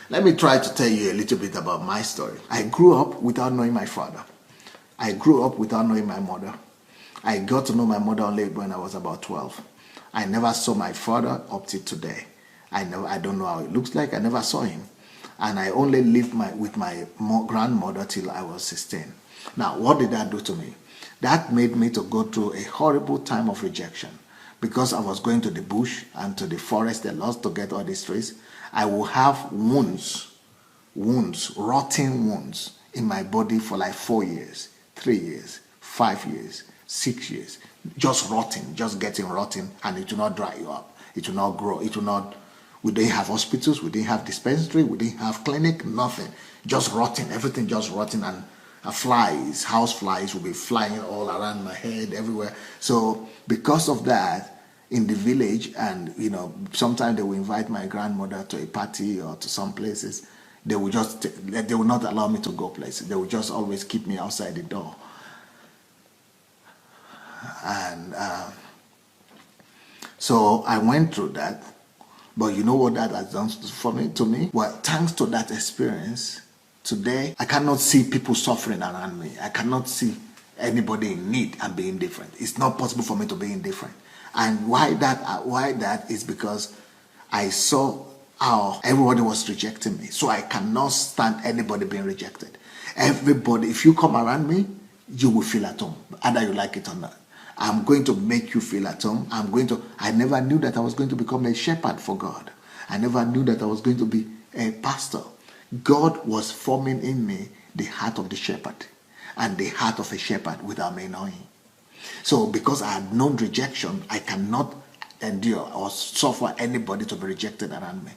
Let me try to tell you a little bit about my story. I grew up without knowing my father. I grew up without knowing my mother. I got to know my mother only when I was about 12. I never saw my father up to today. I don't know how it looks like. I never saw him. And I only lived with my grandmother till I was 16. Now, what did that do to me? That made me to go through a horrible time of rejection. Because I was going to the bush and to the forest a lot to get all these trees, I will have wounds, rotting wounds in my body for like 4 years, 3 years, 5 years, 6 years. Just rotting, just getting rotten, and it will not dry you up. It will not grow. It will not. We didn't have hospitals. We didn't have dispensary. We didn't have clinic. Nothing. Just rotting. Everything just rotting, and flies, house flies will be flying all around my head, everywhere. So because of that, in the village, and sometimes they will invite my grandmother to a party or to some places, they will not allow me to go places. They will just always keep me outside the door. And so I went through that. But you know what that has done to me? Well, thanks to that experience, today I cannot see people suffering around me. I cannot see anybody in need and be indifferent. It's not possible for me to be indifferent. And why that is because I saw how everybody was rejecting me. So I cannot stand anybody being rejected. Everybody, if you come around me, you will feel at home, either you like it or not. I'm going to make you feel at home. I never knew that I was going to become a shepherd for God. I never knew that I was going to be a pastor. God was forming in me the heart of the shepherd and the heart of a shepherd without me knowing. So because I had known rejection, I cannot endure or suffer anybody to be rejected around me.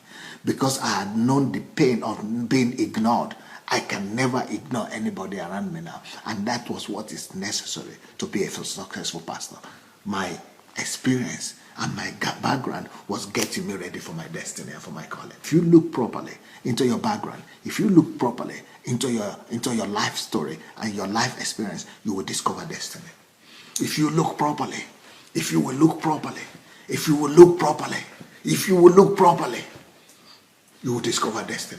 Because I had known the pain of being ignored, I can never ignore anybody around me now. And that was what is necessary to be a successful pastor. My experience and my background was getting me ready for my destiny and for my calling. If you look properly into your background, if you look properly into your life story and your life experience, you will discover destiny. If you look properly, if you will look properly, if you will look properly, if you will look properly, you will discover destiny.